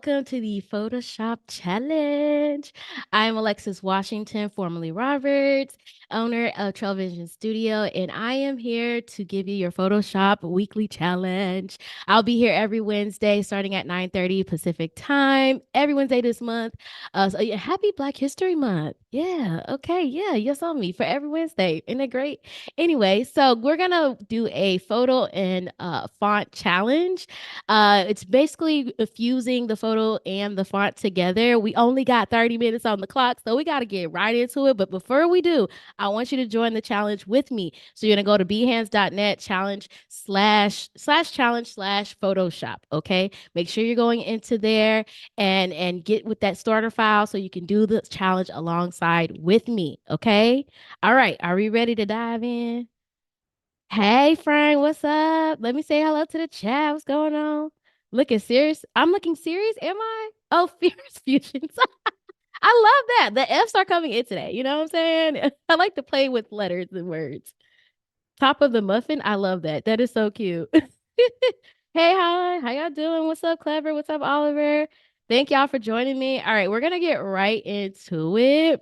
welcome to the Photoshop Challenge. I'm Alexus Washington, formerly Roberts, owner of Television Studio, and I am here to give you your Photoshop weekly challenge. I'll be here every Wednesday starting at 9:30 Pacific time, every Wednesday this month. So yeah, happy Black History Month. Yeah, okay, yeah, you saw me for every Wednesday. Isn't it great? Anyway, so we're gonna do a photo and font challenge. It's basically fusing the photo and the font together. We only got 30 minutes on the clock, so we got to get right into it. But before we do, I want you to join the challenge with me. So you're going to go to behance.net challenge slash challenge slash Photoshop. Okay. Make sure you're going into there and get with that starter file so you can do the challenge alongside with me. Okay. All right. Are we ready to dive in? Hey, Frank, what's up? Let me say hello to the chat. What's going on? Looking serious? I'm looking serious, am I? Oh, Fierce Fusions. I love that. The F's are coming in today. You know what I'm saying? I like to play with letters and words. Top of the muffin. I love that. That is so cute. Hey, hi. How y'all doing? What's up, Clever? What's up, Oliver? Thank y'all for joining me. All right, we're gonna get right into it.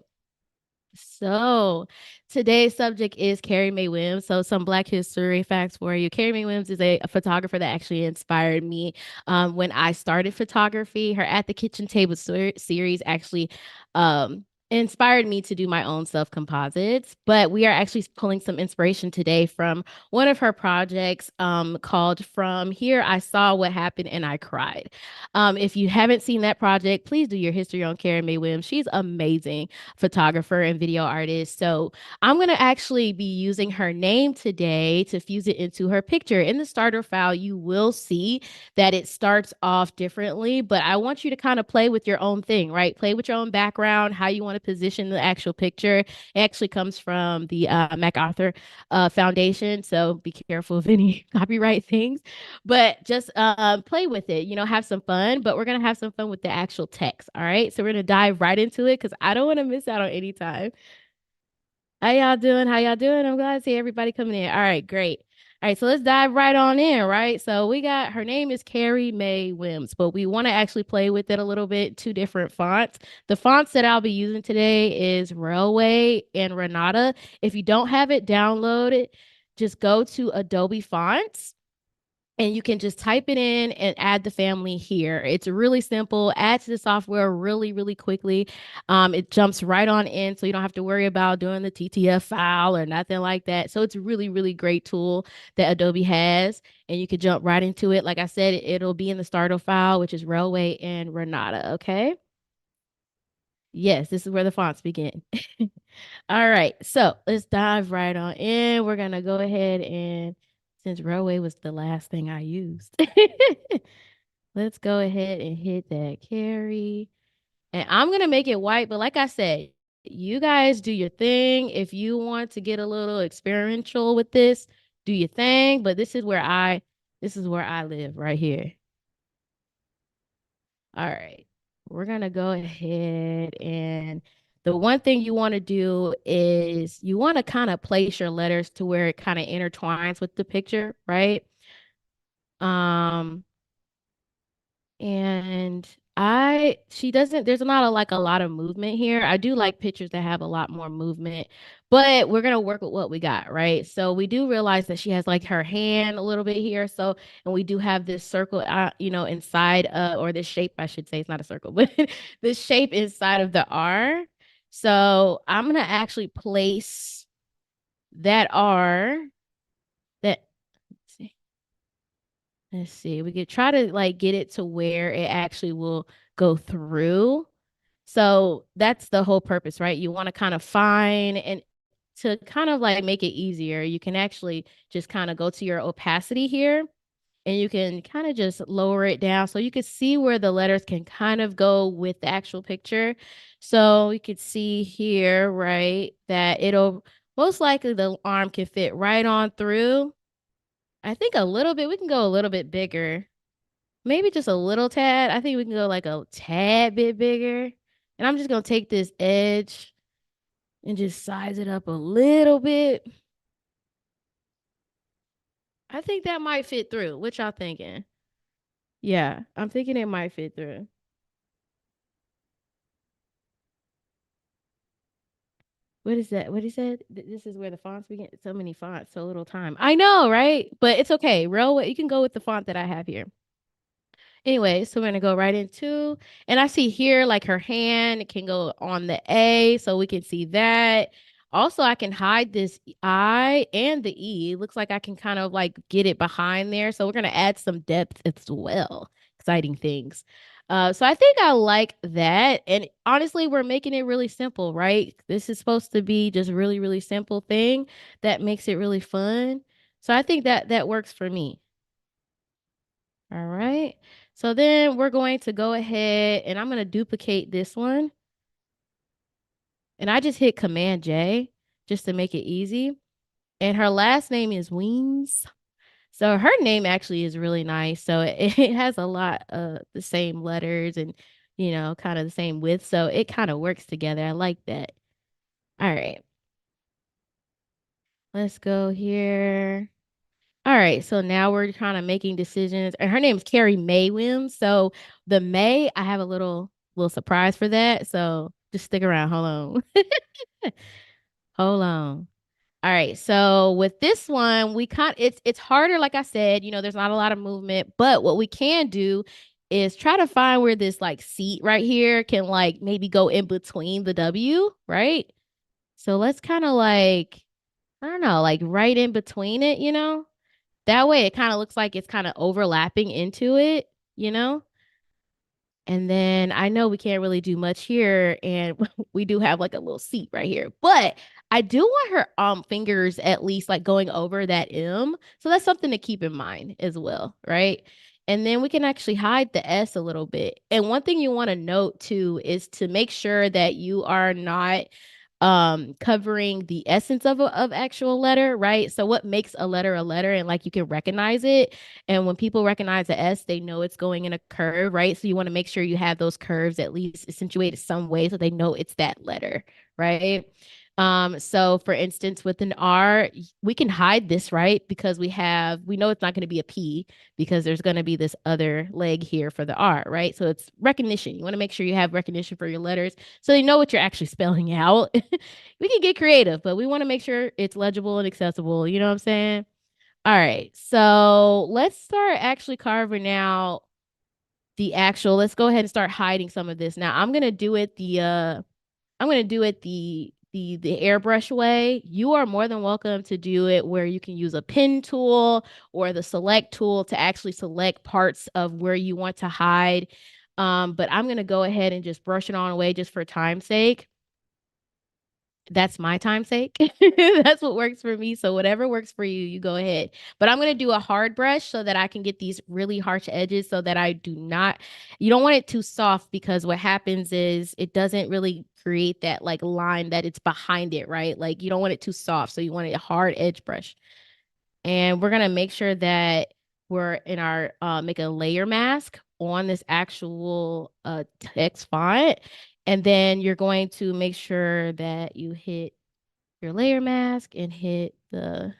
So today's subject is Carrie Mae Williams. So some Black history facts for you. Carrie Mae Williams is a photographer that actually inspired me when I started photography. Her At the Kitchen Table series actually inspired me to do my own self composites. But we are actually pulling some inspiration today from one of her projects called From Here I Saw What Happened and I Cried. If you haven't seen that project, please do your history on Carrie Mae Williams. She's amazing photographer and video artist. So I'm going to actually be using her name today to fuse it into her picture. In the starter file, you will see that it starts off differently, but I want you to kind of play with your own thing, right? Play with your own background, how you want to position the actual picture. It actually comes from the MacArthur Foundation. So be careful of any copyright things, but just play with it, have some fun, but we're going to have some fun with the actual text. All right. So we're going to dive right into it because I don't want to miss out on any time. How y'all doing? How y'all doing? I'm glad to see everybody coming in. All right, great. All right, so let's dive right on in, right? So we got her name is Carrie Mae Wims, but we want to actually play with it a little bit, two different fonts. The fonts that I'll be using today is Railway and Renata. If you don't have it, download it. Just go to Adobe Fonts and you can just type it in and add the family here. It's really simple. Add to the software really, really quickly. It jumps right on in, so you don't have to worry about doing the TTF file or nothing like that. So it's a really, really great tool that Adobe has, and you can jump right into it. Like I said, it'll be in the starter file, which is Railway and Renata. Okay. Yes, this is where the fonts begin. All right, so let's dive right on in. We're gonna go ahead and since Railway was the last thing I used, let's go ahead and hit that carry. And I'm gonna make it white, but like I said, you guys do your thing. If you want to get a little experimental with this, do your thing. But this is where I live right here. All right. We're going to go ahead and the one thing you want to do is you want to kind of place your letters to where it kind of intertwines with the picture, right? Um, and she doesn't, there's not a lot of movement here. I do like pictures that have a lot more movement, but we're going to work with what we got, right? So we do realize that she has like her hand a little bit here. So, and we do have this circle, inside, or this shape, I should say, it's not a circle, but this shape inside of the R. So I'm going to actually place that R that, let's see. We could try to like get it to where it actually will go through. So that's the whole purpose, right? You want to kind of find and to kind of like make it easier, you can actually just kind of go to your opacity here and you can kind of just lower it down so you can see where the letters can kind of go with the actual picture. So you could see here, right, that it'll most likely the arm can fit right on through. I think a little bit, we can go a little bit bigger. Maybe just a little tad. I think we can go like a tad bit bigger. And I'm just going to take this edge and just size it up a little bit. I think that might fit through. What y'all thinking? Yeah, I'm thinking it might fit through. What is that? What he said? This is where the fonts begin. So many fonts, so little time. I know, right? But it's okay. Real, you can go with the font that I have here. Anyway, so we're gonna go right into, and I see here like her hand it can go on the A, so we can see that. Also, I can hide this I and the E. Looks like I can kind of like get it behind there. So we're gonna add some depth as well. Exciting things. So I think I like that. And honestly, we're making it really simple, right? This is supposed to be just really, really simple thing that makes it really fun. So I think that that works for me. All right. So then we're going to go ahead and I'm going to duplicate this one. And I just hit Command J just to make it easy. And her last name is Weems. So her name actually is really nice. So it has a lot of the same letters and, kind of the same width. So it kind of works together. I like that. All right. Let's go here. All right, so now we're kind of making decisions. And her name is Carrie May Wims. So the May, I have a little surprise for that. So just stick around. Hold on. Hold on. All right. So with this one, it's harder, like I said, there's not a lot of movement, but what we can do is try to find where this like seat right here can like maybe go in between the W, right? So let's kind of like, I don't know, like right in between it. That way it kind of looks like it's kind of overlapping into it, you know? And then I know we can't really do much here and we do have like a little seat right here. But I do want her fingers at least like going over that M. So that's something to keep in mind as well, right? And then we can actually hide the S a little bit. And one thing you want to note too is to make sure that you are not covering the essence of actual letter, right? So what makes a letter and like you can recognize it, and when people recognize the S they know it's going in a curve, right? So you want to make sure you have those curves at least accentuated some way so they know it's that letter, right? So for instance with an R we can hide this, right? Because we know it's not going to be a P because there's going to be this other leg here for the R, right? So it's recognition. You want to make sure you have recognition for your letters so they know what you're actually spelling out. We can get creative, but we want to make sure it's legible and accessible. You know what I'm saying? All right. So let's start actually carving out let's go ahead and start hiding some of this. Now I'm gonna do it the airbrush way. You are more than welcome to do it where you can use a pen tool or the select tool to actually select parts of where you want to hide. But I'm gonna go ahead and just brush it on away just for time's sake. That's my time's sake. That's what works for me. So whatever works for you, you go ahead. But I'm going to do a hard brush so that I can get these really harsh edges so that I do not, you don't want it too soft because what happens is it doesn't really create that like line that it's behind it, right? Like you don't want it too soft. So you want a hard edge brush. And we're going to make sure that we're in our, make a layer mask on this actual text font. And then you're going to make sure that you hit your layer mask and hit the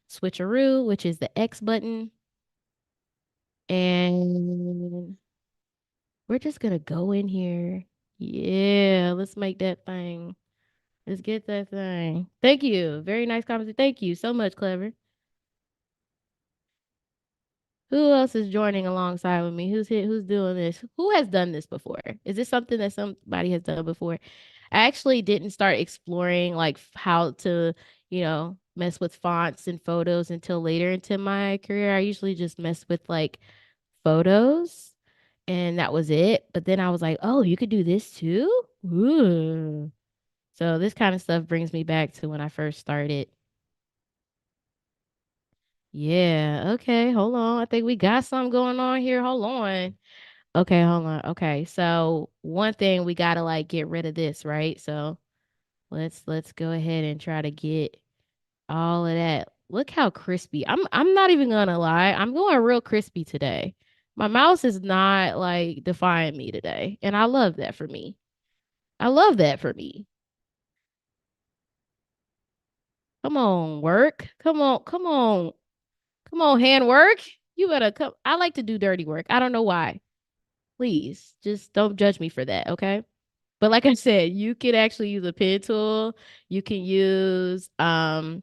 switcheroo, which is the X button. And we're just going to go in here. Yeah, let's make that thing. Let's get that thing. Thank you. Very nice comment. Thank you so much, Clever. Who else is joining alongside with me? Who's doing this? Who has done this before? Is this something that somebody has done before? I actually didn't start exploring like how to, mess with fonts and photos until later into my career. I usually just mess with like photos and that was it. But then I was like, oh, you could do this too? Ooh. So this kind of stuff brings me back to when I first started. Yeah, okay, hold on. I think we got something going on here. Hold on. Okay, hold on. Okay. So one thing we gotta like get rid of this, right? So let's go ahead and try to get all of that. Look how crispy. I'm not even gonna lie. I'm going real crispy today. My mouse is not like defying me today. And I love that for me. I love that for me. Come on, work. Come on, come on. Come on, hand work. You better come. I like to do dirty work. I don't know why. Please, just don't judge me for that, okay? But like I said, you can actually use a pen tool. You can use the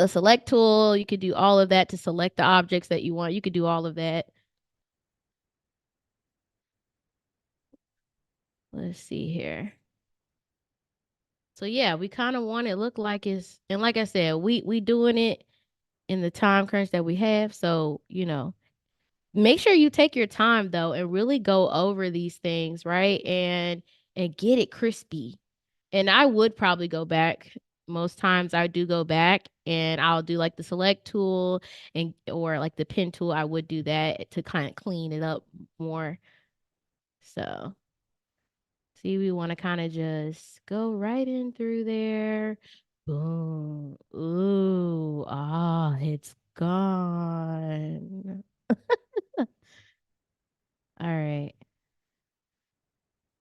select tool. You could do all of that to select the objects that you want. You could do all of that. Let's see here. So yeah, we kind of want it look like it's, and like I said, we doing it in the time crunch that we have. So, make sure you take your time though and really go over these things, right? And get it crispy. And I would probably go back. Most times I do go back and I'll do like the select tool and or like the pen tool. I would do that to kind of clean it up more. So, see, we want to kind of just go right in through there. Boom. Ooh, ah, it's gone. All right.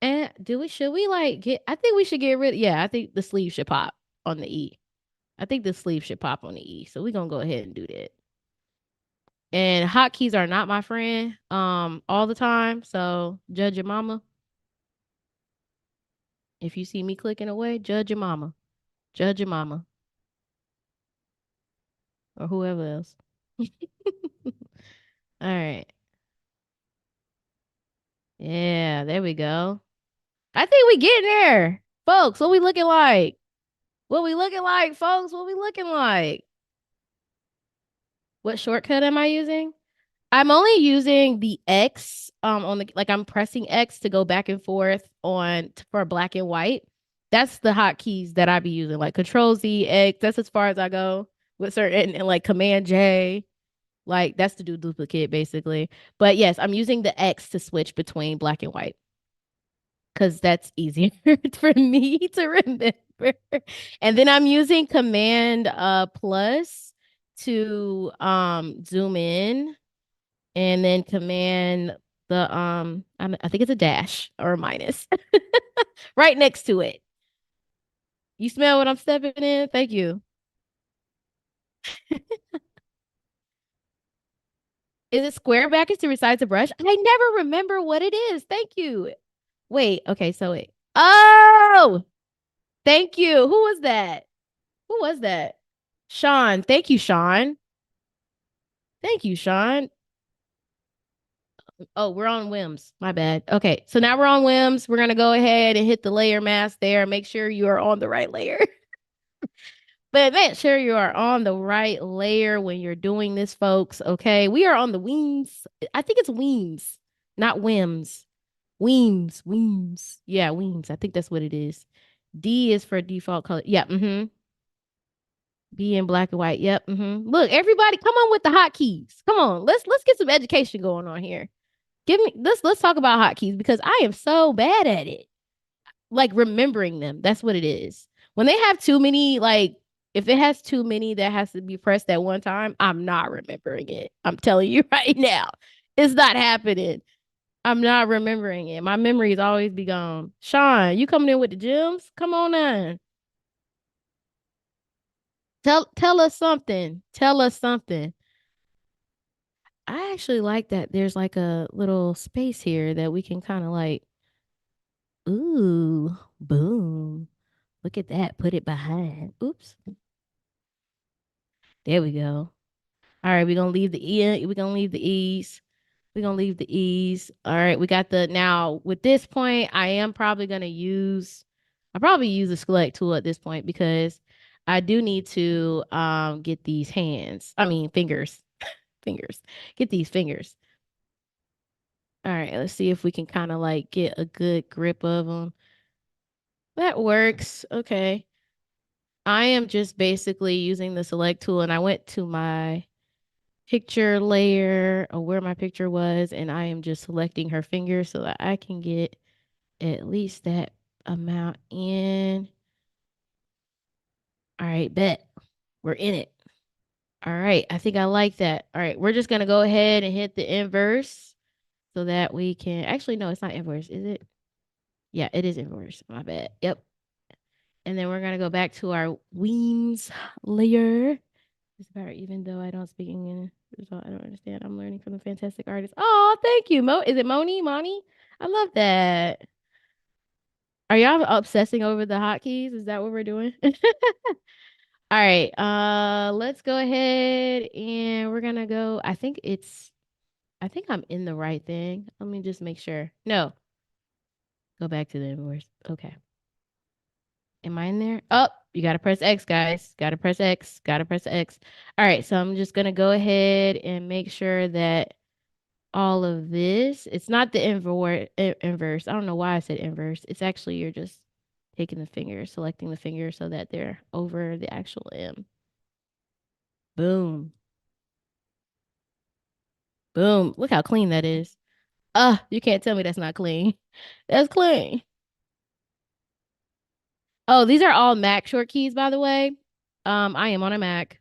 And should we like get, I think we should get rid, yeah, I think the sleeve should pop on the E. I think the sleeve should pop on the E. So we're gonna go ahead and do that. And hotkeys are not my friend all the time. So judge your mama. If you see me clicking away, judge your mama. Judge your mama. Or whoever else. All right. Yeah, there we go. I think we getting there. Folks, what we looking like? What we looking like, folks? What we looking like? What shortcut am I using? I'm only using the X on the like I'm pressing X to go back and forth for black and white. That's the hotkeys that I be using, like Control Z X. That's as far as I go with certain and like Command J. Like that's to do duplicate basically. But yes, I'm using the X to switch between black and white because that's easier for me to remember. And then I'm using Command plus to zoom in and then command the I think it's a dash or a minus right next to it. You smell what I'm stepping in? Thank you. Is it square back to resize the brush? I never remember what it is. Thank you. Wait, okay, so wait. Oh, thank you. Who was that? Who was that? Sean. Thank you, Sean. Thank you, Sean. Oh, we're on whims. My bad. Okay, so now we're on whims. We're gonna go ahead and hit the layer mask there. Make sure you are on the right layer. But make sure you are on the right layer when you're doing this, folks. Okay. We are on the weems. I think it's weems, not whims. Weems, weems. Yeah, weems. I think that's what it is. D is for default color. Yeah. Mm-hmm. B in black and white. Yep. Mm-hmm. Look, everybody, come on with the hotkeys. Come on. Let's get some education going on here. Let's talk about hotkeys because I am so bad at it, like remembering them. That's what it is. When they have too many, like if it has too many that has to be pressed at one time, I'm not remembering it. I'm telling you right now. It's not happening. I'm not remembering it. My memory is always be gone. Sean, you coming in with the gems? Come on in. Tell us something. Tell us something. I actually like that there's like a little space here that we can kind of like, ooh, boom. Look at that. Put it behind. Oops. There we go. All right, we're gonna leave the E. We're gonna leave the E's. We're gonna leave the E's. All right, we got the now with this point, I probably use the select tool at this point because I do need to get these hands. I mean fingers. Fingers. Get these fingers. All right, let's see if we can kind of like get a good grip of them. That works. Okay. I am just basically using the select tool and I went to my picture layer or where my picture was, and I am just selecting her finger so that I can get at least that amount in. All right, bet. We're in it. All right, I think I like that. All right, we're just gonna go ahead and hit the inverse so that we can actually no, it's not inverse, is it? Yeah, it is inverse. My bad. Yep. And then we're gonna go back to our Weems layer. It's better, even though I don't speak English. I don't understand. I'm learning from the fantastic artist. Oh, thank you, Mo. Is it Moni? Moni? I love that. Are y'all obsessing over the hotkeys? Is that what we're doing? All right. Let's go ahead and we're gonna go. I think I'm in the right thing. Let me just make sure. No, go back to the invoice. Okay. Am I in there? Oh, you gotta press X, guys. Gotta press X. Gotta press X. All right. So I'm just gonna go ahead and make sure that all of this, it's not the inverse. I don't know why I said inverse. It's actually you're just taking the finger, selecting the finger so that they're over the actual M. Boom. Boom. Look how clean that is. You can't tell me that's not clean. That's clean. Oh, these are all Mac short keys, by the way. I am on a Mac.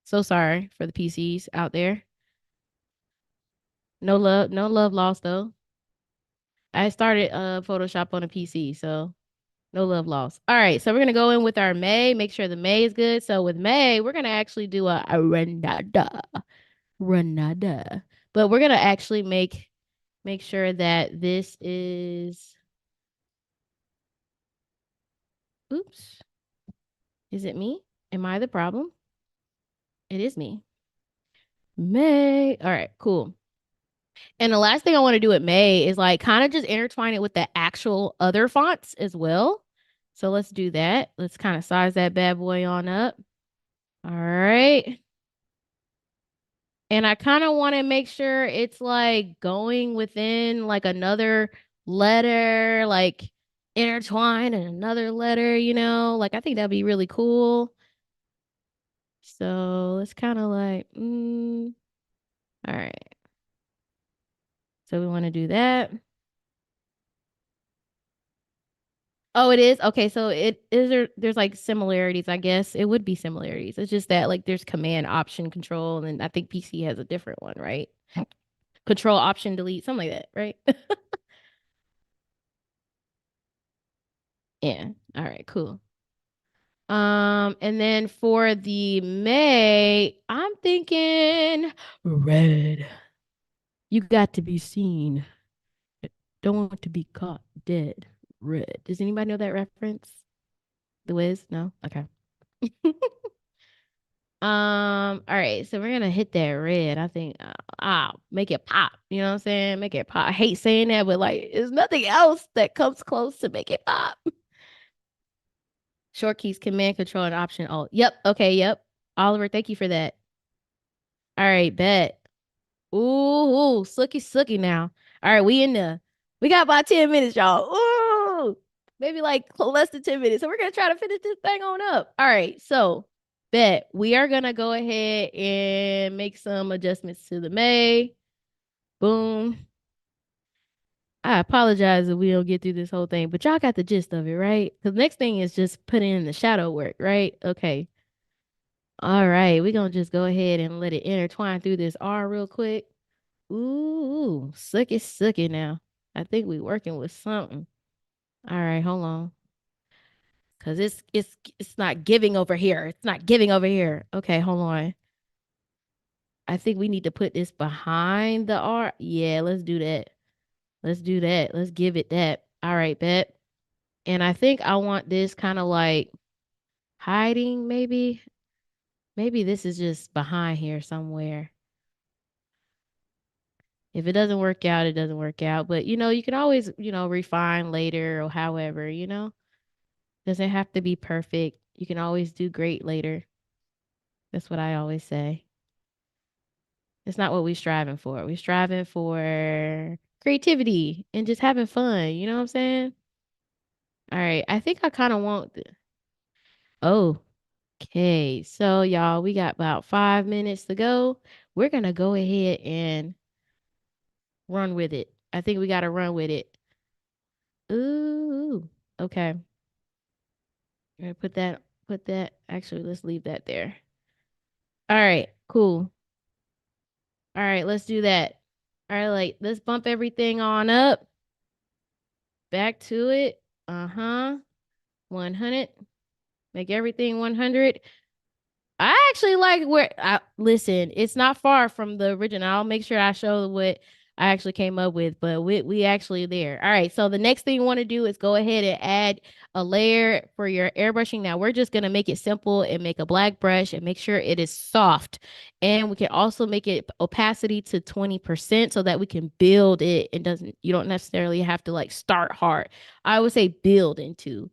So sorry for the PCs out there. No love lost though. I started Photoshop on a PC, so no love lost. All right, so we're gonna go in with our May, make sure the May is good. So with May, we're gonna actually do a renada, renada. But we're gonna actually make sure that this is. Oops, is it me? Am I the problem? It is me. May. All right, cool. And the last thing I want to do with May is like kind of just intertwine it with the actual other fonts as well. So let's do that. Let's kind of size that bad boy on up. All right. And I kind of want to make sure it's like going within like another letter, like intertwined in another letter, like I think that'd be really cool. So let's kind of like, all right. So we want to do that. Oh, it is? Okay, so there's like similarities, I guess. It would be similarities. It's just that like there's command option control and I think PC has a different one, right? Control option delete, something like that, right? Yeah. All right, cool. And then for the May, I'm thinking red. You got to be seen. Don't want to be caught dead. Red. Does anybody know that reference? The Wiz? No? Okay. All right, so we're gonna hit that red. I think make it pop. You know what I'm saying? Make it pop. I hate saying that, but like there's nothing else that comes close to make it pop. Short keys, command, control, and option alt. Yep. Okay, yep. Oliver, thank you for that. All right, bet. Ooh, sooky, sooky now. All right, we in there. We got about 10 minutes, y'all. Ooh, maybe like less than 10 minutes. So we're gonna try to finish this thing on up. All right, so bet we are gonna go ahead and make some adjustments to the May. Boom. I apologize if we don't get through this whole thing, but y'all got the gist of it, right? Because next thing is just putting in the shadow work, right? Okay. All right, we're gonna just go ahead and let it intertwine through this R real quick. Ooh, suck it now. I think we working with something. All right, hold on. Cause it's not giving over here. It's not giving over here. Okay, hold on. I think we need to put this behind the R. Yeah, let's do that. Let's do that. Let's give it that. All right, bet. And I think I want this kind of like hiding, maybe. Maybe this is just behind here somewhere. If it doesn't work out, it doesn't work out. But you can always, refine later or however. Doesn't have to be perfect. You can always do great later. That's what I always say. It's not what we're striving for. We're striving for creativity and just having fun. You know what I'm saying? All right. I think I kind of want oh, okay. So y'all, we got about 5 minutes to go. We're gonna go ahead and run with it. I think we gotta run with it. Ooh. Okay. All right, put that. Actually, let's leave that there. All right, cool. All right, let's do that. All right, like let's bump everything on up. Back to it. Uh-huh. 100. Make everything 100. I actually like where I listen, it's not far from the original. I'll make sure I show what I actually came up with, but we actually there. All right. So the next thing you want to do is go ahead and add a layer for your airbrushing. Now we're just gonna make it simple and make a black brush and make sure it is soft. And we can also make it opacity to 20% so that we can build it. It doesn't, you don't necessarily have to like start hard. I would say build into,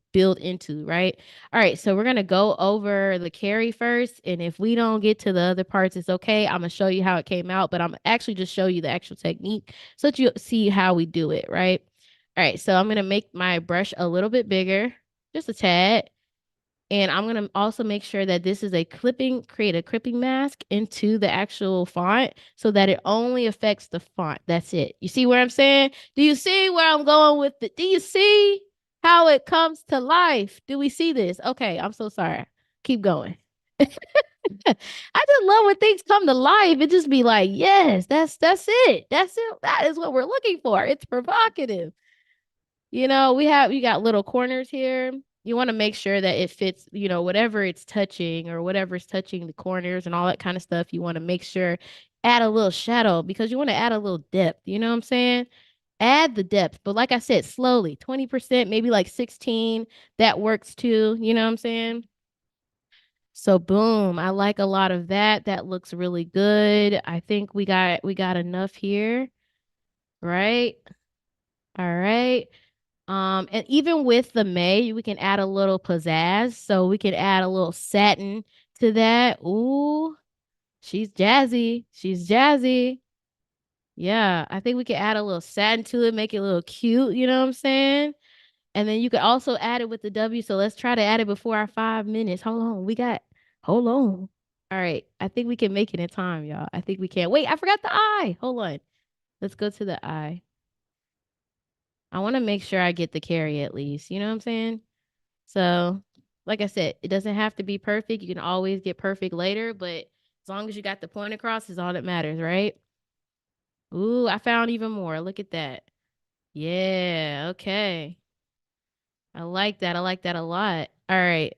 right? All right, so we're gonna go over the carry first, and if we don't get to the other parts, it's okay. I'm gonna show you how it came out, but I'm actually just show you the actual technique so that you see how we do it, right? All right, so I'm gonna make my brush a little bit bigger, just a tad. And I'm gonna also make sure that this is create a clipping mask into the actual font so that it only affects the font. That's it. You see where I'm saying? Do you see where I'm going with it? Do you see how it comes to life? Do we see this? Okay, I'm so sorry. Keep going. I just love when things come to life. It just be like, yes, that's it. That's it. That is what we're looking for. It's provocative. We got little corners here. You want to make sure that it fits, whatever it's touching or whatever's touching the corners and all that kind of stuff. You want to make sure add a little shadow because you want to add a little depth. You know what I'm saying? Add the depth, but like I said, slowly, 20%, maybe like 16. That works too. You know what I'm saying? So boom, I like a lot of that. That looks really good. I think we got enough here, right? All right. And even with the May, we can add a little pizzazz. So we can add a little satin to that. Ooh, she's jazzy. She's jazzy. Yeah, I think we can add a little satin to it, make it a little cute. You know what I'm saying? And then you could also add it with the W. So let's try to add it before our 5 minutes. Hold on. All right. I think we can make it in time, y'all. I think we can. Wait, I forgot the eye. Hold on. Let's go to the eye. I want to make sure I get the carry at least. You know what I'm saying? So, like I said, it doesn't have to be perfect. You can always get perfect later, but as long as you got the point across is all that matters, right? Ooh, I found even more. Look at that. Yeah, okay. I like that. I like that a lot. All right.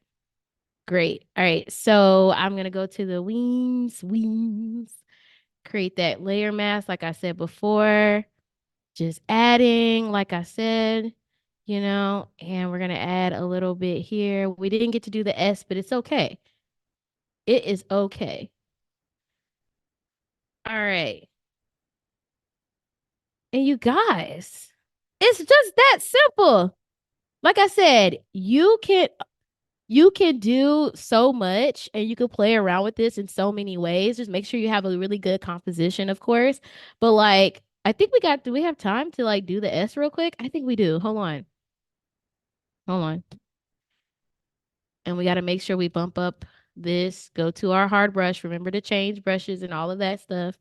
Great. All right. So I'm gonna go to the wings. Create that layer mask, like I said before. Just adding, like I said, and we're gonna add a little bit here. We didn't get to do the S, but it's okay. It is okay. All right. And you guys, it's just that simple. Like I said, you can do so much and you can play around with this in so many ways. Just make sure you have a really good composition, of course. But like, I think do we have time to like do the S real quick? I think we do. Hold on. Hold on. And we got to make sure we bump up this, go to our hard brush. Remember to change brushes and all of that stuff.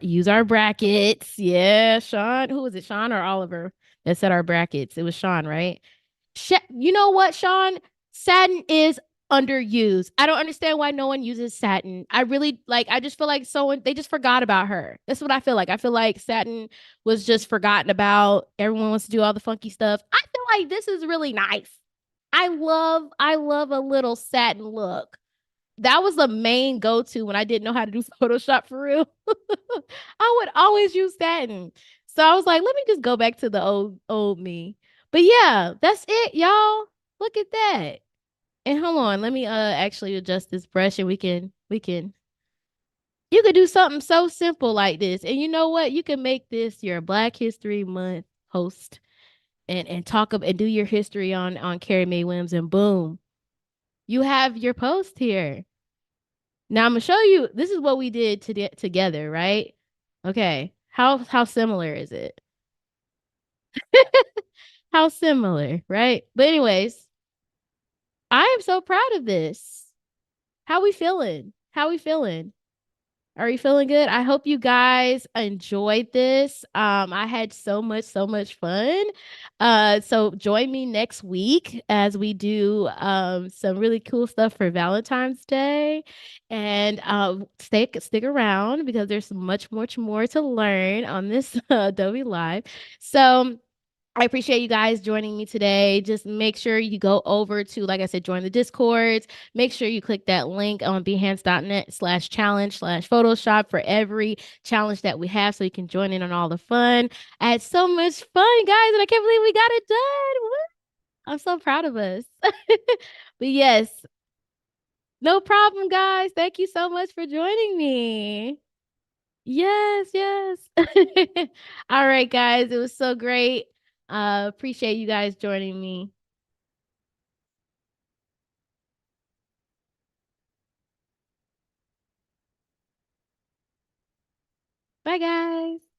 Use our brackets. Yeah, Sean. Who was it, Sean or Oliver that said our brackets? It was Sean, right? You know what, Sean? Satin is underused. I don't understand why no one uses satin. I really like, I just feel like someone, they just forgot about her. That's what I feel like. I feel like satin was just forgotten about. Everyone wants to do all the funky stuff. I feel like this is really nice. I love a little satin look. That was the main go-to when I didn't know how to do Photoshop for real. I would always use satin. So I was like, let me just go back to the old me. But yeah, that's it, y'all. Look at that. And hold on, let me actually adjust this brush and we can you could do something so simple like this. And you know what? You can make this your Black History Month post and talk up and do your history on Carrie Mae Williams and boom, you have your post here. Now I'm gonna show you. This is what we did together, right? Okay. How similar is it? How similar, right? But anyways, I am so proud of this. How we feeling? How we feeling? Are you feeling good? I hope you guys enjoyed this. I had so much fun. So join me next week as we do some really cool stuff for Valentine's Day. And stick around because there's much more to learn on this Adobe Live. So I appreciate you guys joining me today. Just make sure you go over to, like I said, join the Discords. Make sure you click that link on behance.net/challenge/Photoshop for every challenge that we have so you can join in on all the fun. I had so much fun, guys, and I can't believe we got it done. Woo! I'm so proud of us. But yes, no problem, guys. Thank you so much for joining me. Yes, yes. All right, guys. It was so great. Appreciate you guys joining me. Bye, guys.